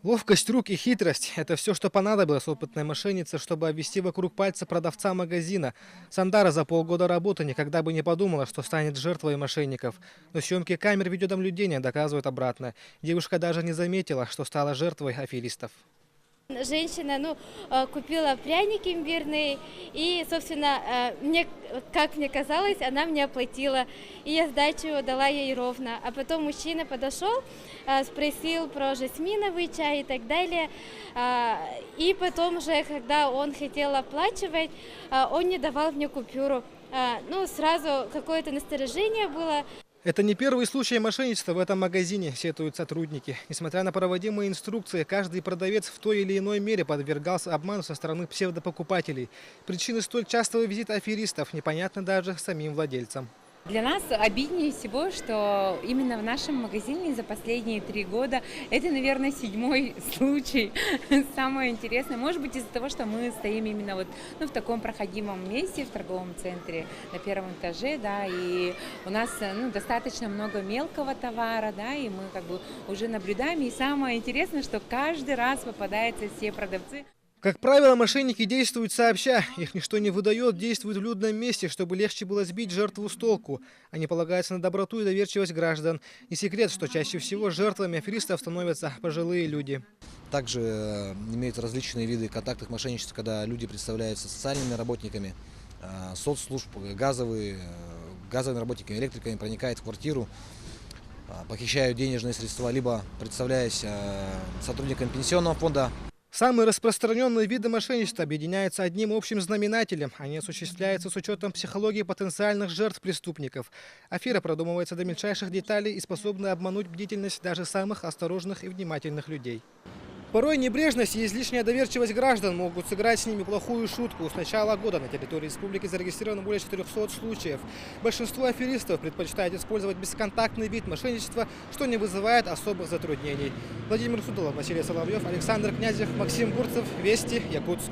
Ловкость рук и хитрость – это все, что понадобилось опытной мошеннице, чтобы обвести вокруг пальца продавца магазина. Сандара за полгода работы никогда бы не подумала, что станет жертвой мошенников. Но съемки камер видеонаблюдения доказывают обратное. Девушка даже не заметила, что стала жертвой аферистов. Женщина, купила пряники имбирные и, собственно, как мне казалось, она мне оплатила. И я сдачу дала ей ровно. А потом мужчина подошел, спросил про жасминовый чай и так далее. И потом уже, когда он хотел оплачивать, он не давал мне купюру. Сразу какое-то насторожение было. Это не первый случай мошенничества в этом магазине, сетуют сотрудники. Несмотря на проводимые инструкции, каждый продавец в той или иной мере подвергался обману со стороны псевдопокупателей. Причины столь частого визита аферистов непонятны даже самим владельцам. Для нас обиднее всего, что именно в нашем магазине за последние 3 года это, наверное, 7-й случай. Самое интересное, может быть, из-за того, что мы стоим именно в таком проходимом месте, в торговом центре на 1-м этаже, да, и у нас достаточно много мелкого товара, да, и мы уже наблюдаем. И самое интересное, что каждый раз попадаются все продавцы. Как правило, мошенники действуют сообща. Их ничто не выдает, действуют в людном месте, чтобы легче было сбить жертву с толку. Они полагаются на доброту и доверчивость граждан. Не секрет, что чаще всего жертвами аферистов становятся пожилые люди. Также имеют различные виды контактных мошенничеств, когда люди представляются социальными работниками, соцслужб, газовыми работниками, электриками, проникают в квартиру, похищают денежные средства, либо представляясь сотрудниками пенсионного фонда. Самые распространенные виды мошенничества объединяются одним общим знаменателем. Они осуществляются с учетом психологии потенциальных жертв преступников. Афера продумывается до мельчайших деталей и способна обмануть бдительность даже самых осторожных и внимательных людей. Порой небрежность и излишняя доверчивость граждан могут сыграть с ними плохую шутку. С начала года на территории республики зарегистрировано более 400 случаев. Большинство аферистов предпочитают использовать бесконтактный вид мошенничества, что не вызывает особых затруднений. Владимир Судолов, Василий Соловьев, Александр Князев, Максим Бурцев. Вести, Якутск.